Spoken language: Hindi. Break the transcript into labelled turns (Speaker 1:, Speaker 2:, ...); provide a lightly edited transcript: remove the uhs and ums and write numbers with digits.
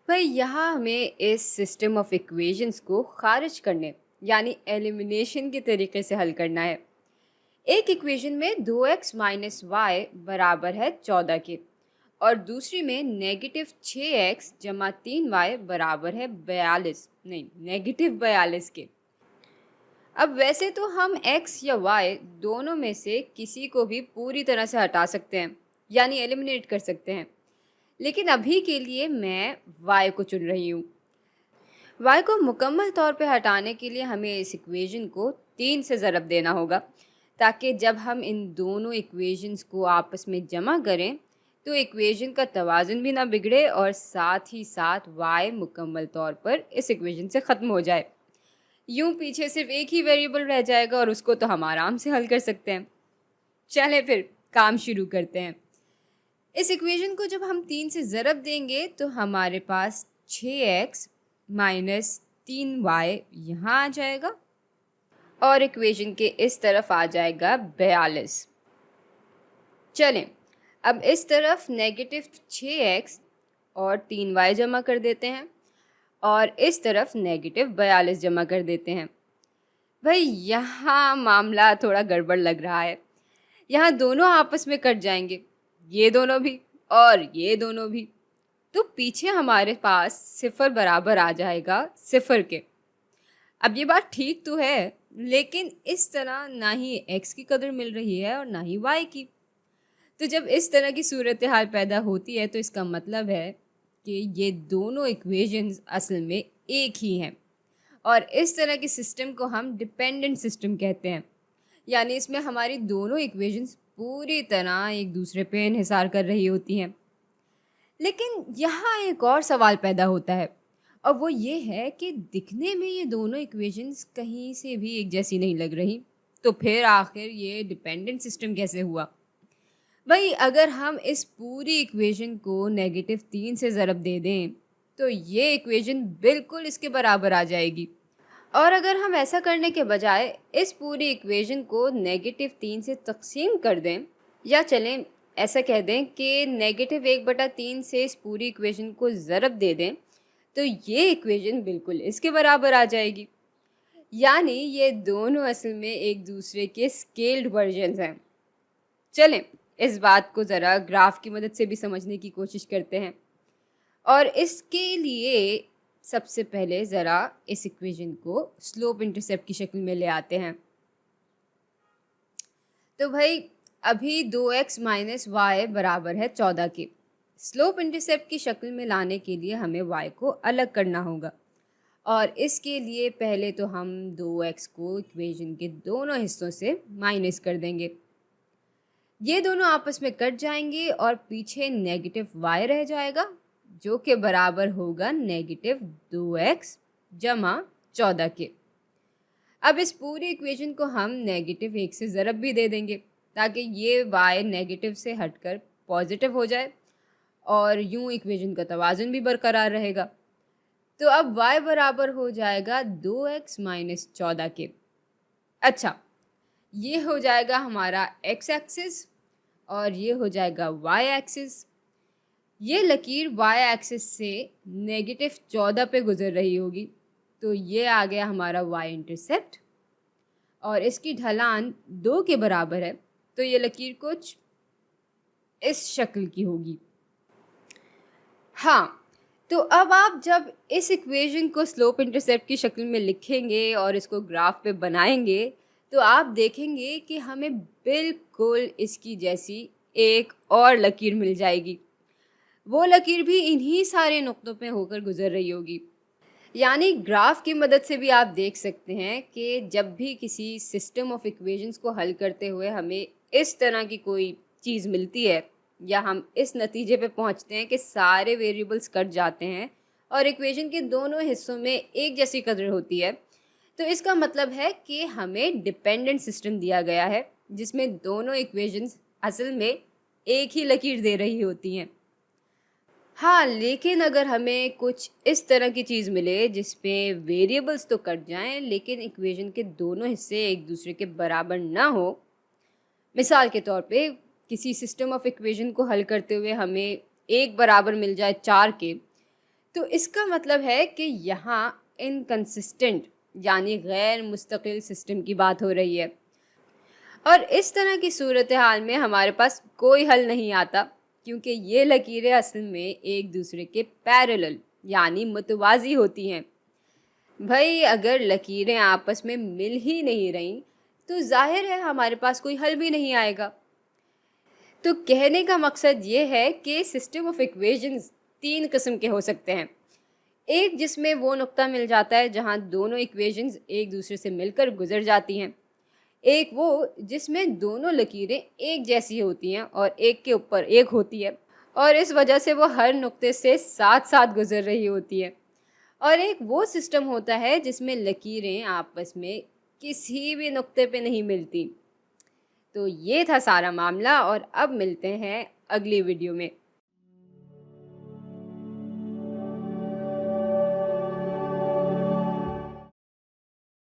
Speaker 1: भाई यहाँ हमें इस सिस्टम ऑफ इक्वेशंस को खारिज करने यानी एलिमिनेशन के तरीके से हल करना है। एक इक्वेशन में 2x - y बराबर है 14 के और दूसरी में -6x - 3y बराबर है 42 नहीं -42 के। अब वैसे तो हम x या y दोनों में से किसी को भी पूरी तरह से हटा सकते हैं यानी एलिमिनेट कर सकते हैं, लेकिन अभी के लिए मैं y को चुन रही हूँ। y को मुकम्मल तौर पे हटाने के लिए हमें इस इक्वेशन को 3 से ज़रब देना होगा, ताकि जब हम इन दोनों इक्वेशंस को आपस में जमा करें तो इक्वेशन का तवाज़ुन भी ना बिगड़े और साथ ही साथ y मुकम्मल तौर पर इस इक्वेशन से ख़त्म हो जाए। यूँ पीछे सिर्फ एक ही वेरिएबल रह जाएगा और उसको तो हम आराम से हल कर सकते हैं। चलें फिर काम शुरू करते हैं। इस इक्वेशन को जब हम 3 से ज़रब देंगे तो हमारे पास 6x - 3y यहाँ आ जाएगा और इक्वेशन के इस तरफ आ जाएगा 42। चलें अब इस तरफ -6x और 3y जमा कर देते हैं और इस तरफ -42 जमा कर देते हैं। भाई यहाँ मामला थोड़ा गड़बड़ लग रहा है। यहाँ दोनों आपस में कट जाएंगे, ये दोनों भी और ये दोनों भी, तो पीछे हमारे पास सिफर बराबर आ जाएगा सिफर के। अब ये बात ठीक तो है, लेकिन इस तरह ना ही x की कदर मिल रही है और ना ही y की। तो जब इस तरह की सूरत हाल पैदा होती है तो इसका मतलब है कि ये दोनों इक्वेशंस असल में एक ही हैं और इस तरह के सिस्टम को हम डिपेंडेंट सिस्टम कहते हैं। यानी इसमें हमारी दोनों इक्वेशंस पूरी तरह एक दूसरे पे इन्हिसार कर रही होती हैं। लेकिन यहाँ एक और सवाल पैदा होता है और वो ये है कि दिखने में ये दोनों इक्वेशंस कहीं से भी एक जैसी नहीं लग रही, तो फिर आखिर ये डिपेंडेंट सिस्टम कैसे हुआ? भाई अगर हम इस पूरी इक्वेशन को -3 से ज़रब दे दें तो ये इक्वेशन बिल्कुल इसके बराबर आ जाएगी। और अगर हम ऐसा करने के बजाय इस पूरी इक्वेशन को -3 से तकसीम कर दें, या चलें ऐसा कह दें कि -1/3 से इस पूरी इक्वेशन को ज़रब दे दें, तो ये इक्वेशन बिल्कुल इसके बराबर आ जाएगी। यानी ये दोनों असल में एक दूसरे के स्केल्ड वर्जन्स हैं। चलें इस बात को ज़रा ग्राफ की मदद से भी समझने की कोशिश करते हैं और इसके लिए सबसे पहले ज़रा इस इक्वेशन को स्लोप इंटरसेप्ट की शक्ल में ले आते हैं। तो भाई अभी 2x - y बराबर है 14 के। स्लोप इंटरसेप्ट की शक्ल में लाने के लिए हमें y को अलग करना होगा और इसके लिए पहले तो हम 2x को इक्वेशन के दोनों हिस्सों से माइनस कर देंगे। ये दोनों आपस में कट जाएंगे और पीछे -y रह जाएगा, जो कि बराबर होगा -2x - 14 के। अब इस पूरी इक्वेशन को हम -1 से ज़रब भी दे देंगे ताकि ये y नेगेटिव से हटकर पॉजिटिव हो जाए और यूं इक्वेशन का तवाज़ुन भी बरकरार रहेगा। तो अब y बराबर हो जाएगा 2x - 14 के। अच्छा, ये हो जाएगा हमारा x एक्सिस और ये हो जाएगा y एक्सिस। ये लकीर y एक्सिस से -14 पे गुजर रही होगी, तो ये आ गया हमारा y इंटरसेप्ट और इसकी ढलान 2 के बराबर है, तो ये लकीर कुछ इस शक्ल की होगी। हाँ, तो अब आप जब इस इक्वेशन को स्लोप इंटरसेप्ट की शक्ल में लिखेंगे और इसको ग्राफ पे बनाएंगे तो आप देखेंगे कि हमें बिल्कुल इसकी जैसी एक और लकीर मिल जाएगी। वो लकीर भी इन्हीं सारे नुक्तों पे होकर गुजर रही होगी। यानी ग्राफ की मदद से भी आप देख सकते हैं कि जब भी किसी सिस्टम ऑफ इक्वेशंस को हल करते हुए हमें इस तरह की कोई चीज़ मिलती है या हम इस नतीजे पे पहुंचते हैं कि सारे वेरिएबल्स कट जाते हैं और इक्वेशन के दोनों हिस्सों में एक जैसी कदर होती है, तो इसका मतलब है कि हमें डिपेंडेंट सिस्टम दिया गया है जिसमें दोनों इक्वेशंस असल में एक ही लकीर दे रही होती हैं। हाँ, लेकिन अगर हमें कुछ इस तरह की चीज़ मिले जिसमें वेरिएबल्स तो कट जाएं लेकिन इक्वेशन के दोनों हिस्से एक दूसरे के बराबर ना हो, मिसाल के तौर पे किसी सिस्टम ऑफ इक्वेशन को हल करते हुए हमें एक बराबर मिल जाए 4 के, तो इसका मतलब है कि यहाँ इनकंसिस्टेंट यानी गैर मुस्तकिल सिस्टम की बात हो रही है। और इस तरह की सूरत हाल में हमारे पास कोई हल नहीं आता, क्योंकि ये लकीरें असल में एक दूसरे के पैरेलल यानी मुतवाज़ी होती हैं। भाई अगर लकीरें आपस में मिल ही नहीं रहीं तो जाहिर है हमारे पास कोई हल भी नहीं आएगा। तो कहने का मकसद ये है कि सिस्टम ऑफ इक्वेशंस तीन किस्म के हो सकते हैं। एक जिसमें वो नुक्ता मिल जाता है जहाँ दोनों इक्वेशंस एक दूसरे से मिलकर गुजर जाती हैं। एक वो जिसमें दोनों लकीरें एक जैसी होती हैं और एक के ऊपर एक होती है और इस वजह से वो हर नुक्ते से साथ साथ गुजर रही होती है। और एक वो सिस्टम होता है जिसमें लकीरें आपस में किसी भी नुक्ते पे नहीं मिलती। तो ये था सारा मामला और अब मिलते हैं अगली वीडियो में।